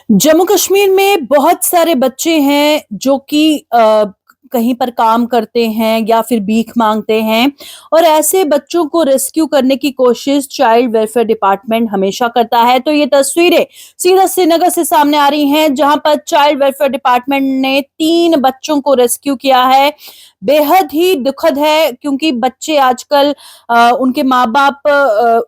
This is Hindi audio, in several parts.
जम्मू कश्मीर में बहुत सारे बच्चे हैं जो कि कहीं पर काम करते हैं या फिर भीख मांगते हैं और ऐसे बच्चों को रेस्क्यू करने की कोशिश चाइल्ड वेलफेयर डिपार्टमेंट हमेशा करता है। तो ये तस्वीरें सीधा श्रीनगर से सामने आ रही हैं जहां पर चाइल्ड वेलफेयर डिपार्टमेंट ने 3 बच्चों को रेस्क्यू किया है। बेहद ही दुखद है क्योंकि बच्चे आजकल उनके माँ बाप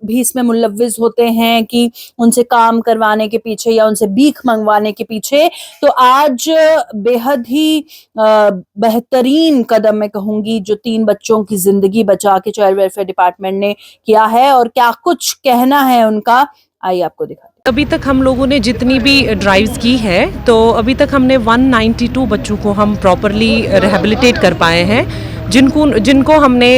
भी इसमें मुलव्विस होते हैं कि उनसे काम करवाने के पीछे या उनसे भीख मंगवाने के पीछे। तो आज बेहद ही बेहतरीन कदम मैं कहूंगी जो 3 बच्चों की जिंदगी बचा के चाइल्ड वेलफेयर डिपार्टमेंट ने किया है और क्या कुछ कहना है उनका, आइए आपको दिखाते हैं। अभी तक हम लोगों ने जितनी भी ड्राइव्स की है तो अभी तक हमने 192 बच्चों को हम प्रॉपरली रिहेबिलिटेट कर पाए हैं, जिनको हमने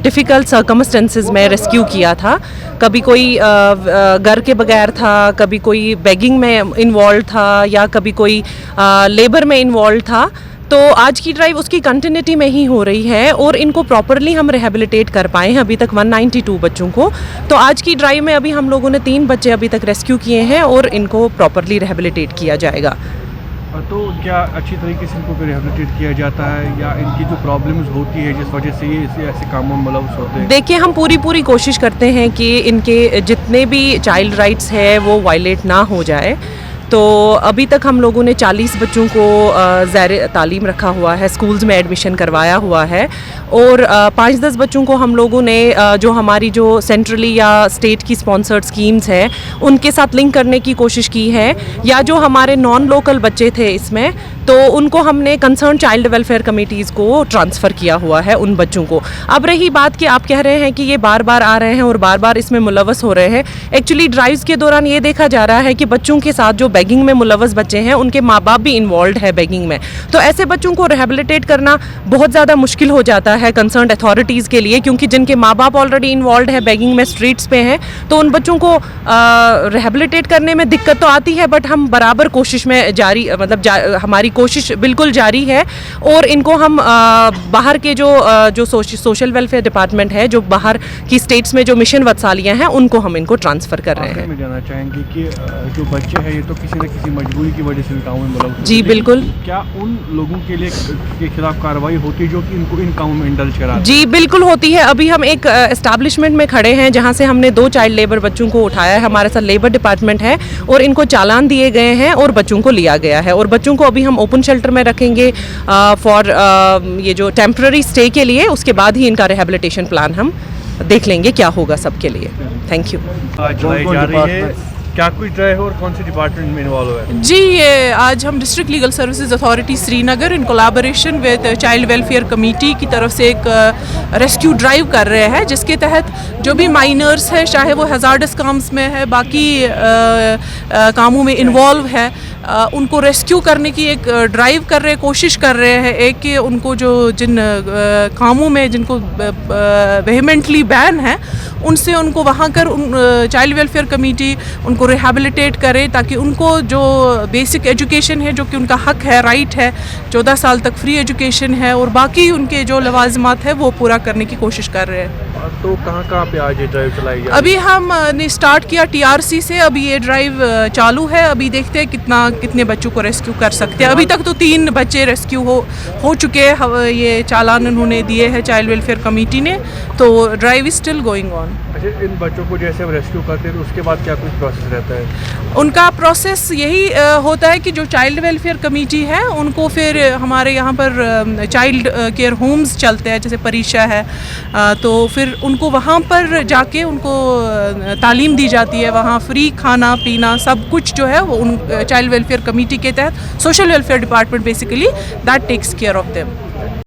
डिफ़िकल्ट सर्कमस्टेंसेस में रेस्क्यू किया था। कभी कोई घर के बगैर था, कभी कोई बेगिंग में इन्वॉल्व था या कभी कोई लेबर में इन्वॉल्व था। तो आज की ड्राइव उसकी कंटिन्यूटी में ही हो रही है और इनको प्रॉपरली हम रिहेबिलिटेट कर पाए हैं अभी तक 192 बच्चों को। तो आज की ड्राइव में अभी हम लोगों ने 3 बच्चे अभी तक रेस्क्यू किए हैं और इनको प्रॉपरली रिहेबिलिटेट किया जाएगा। तो क्या अच्छी तरीके से इनको रिहेबिलिटेट किया जाता है या इनकी जो प्रॉब्लम्स होती है जिस वजह से ये ऐसे कामों में मुलव्वस होते हैं? देखिए, हम पूरी कोशिश करते हैं कि इनके जितने भी चाइल्ड राइट्स है वो वायलेट ना हो जाए। तो अभी तक हम लोगों ने 40 बच्चों को ज़ैर तालीम रखा हुआ है, स्कूल्स में एडमिशन करवाया हुआ है और 5-10 बच्चों को हम लोगों ने जो हमारी जो सेंट्रली या स्टेट की स्पॉन्सर्ड स्कीम्स हैं उनके साथ लिंक करने की कोशिश की है, या जो हमारे नॉन लोकल बच्चे थे इसमें तो उनको हमने कंसर्न चाइल्ड वेलफेयर कमेटीज़ को ट्रांसफ़र किया हुआ है उन बच्चों को। अब रही बात कि आप कह रहे हैं कि ये बार बार आ रहे हैं और बार बार इसमें मुलव्वस हो रहे हैं, एक्चुअली ड्राइव्स के दौरान ये देखा जा रहा है कि बच्चों के साथ जो बेगिंग में मुलव्वस बच्चे हैं उनके माँ बाप भी इन्वॉल्व है बेगिंग में। तो ऐसे बच्चों को रिहेबिलिटेट करना बहुत ज़्यादा मुश्किल हो जाता है कंसर्न अथॉरिटीज़ के लिए, क्योंकि जिनके माँ बाप ऑलरेडी इन्वॉल्व है बेगिंग में, स्ट्रीट्स पे हैं, तो उन बच्चों को रिहेबिलिटेट करने में दिक्कत तो आती है। बट हम बराबर कोशिश में हमारी कोशिश बिल्कुल जारी है और इनको हम बाहर के जो सोशल वेलफेयर डिपार्टमेंट है, जो बाहर की स्टेट्स में जो मिशन वत्सालियाँ हैं, उनको हम इनको ट्रांसफ़र कर रहे हैं। मैं जानना चाहेंगे कि जो बच्चे हैं ये तो किसी न किसी मजबूरी की वजह से इन कामों में मुलव्वस। जी बिल्कुल। क्या उन लोगों के लिए के खिलाफ कार्रवाई होती है जो कि इनको इन कामों में इंडल्ज कराते हैं? जी बिल्कुल होती है। अभी हम एक एस्टैब्लिशमेंट में खड़े हैं जहाँ से हमने 2 चाइल्ड लेबर बच्चों को उठाया है, हमारे साथ लेबर डिपार्टमेंट है और इनको चालान दिए गए हैं और बच्चों को लिया गया है और बच्चों को अभी हम ओपन शेल्टर में रखेंगे फॉर ये जो टेम्पररी स्टे के लिए। उसके बाद ही इनका रिहेबिलिटेशन प्लान हम देख लेंगे क्या होगा सबके लिए। Thank you. क्या कुछ ड्राइव और कौन से डिपार्टमेंट में इन्वॉल्व है? जी, ये आज हम district legal services authority Srinagar in collaboration with child welfare committee की तरफ से एक रेस्क्यू ड्राइव कर रहे हैं, जिसके तहत जो भी माइनर्स हैं, चाहे वो हज़ार्डस काम्स में है, बाकी कामों में इन्वॉल्व है, उनको रेस्क्यू करने की एक ड्राइव कर रहे, कोशिश कर रहे हैं। एक कि उनको जिन कामों में जिनको वेहेमेंटली बैन है उनसे उनको वहाँ कर चाइल्ड वेलफेयर कमेटी उनको रिहेबिलिटेट करे, ताकि उनको जो बेसिक एजुकेशन है, जो कि उनका हक है, राइट है, 14 साल तक फ्री एजुकेशन है और बाकी उनके जो लवाजमात है वो पूरा करने की कोशिश कर रहे हैं। तो कहाँ पे आज ये ड्राइव चलाई जा रही है? अभी हमने स्टार्ट किया TRC से, अभी ये ड्राइव चालू है। अभी देखते हैं कितने बच्चों को रेस्क्यू कर सकते हैं। अभी तक तो 3 बच्चे रेस्क्यू हो चुके हैं, ये चालान उन्होंने दिए हैं चाइल्ड वेलफेयर कमेटी ने, तो drive is still going on. अच्छा, इन बच्चों को जैसे हम रेस्क्यू करते हैं तो उसके बाद क्या कुछ प्रोसेस रहता है? उनका प्रोसेस यही होता है कि जो चाइल्ड वेलफेयर कमेटी है उनको फिर हमारे यहाँ पर चाइल्ड केयर होम्स चलते हैं, जैसे परीक्षा है, तो फिर उनको वहाँ पर जाके उनको तालीम दी जाती है। वहाँ फ्री खाना पीना सब कुछ जो है वो उन चाइल्ड वेलफेयर कमेटी के तहत social welfare department basically that takes care of them.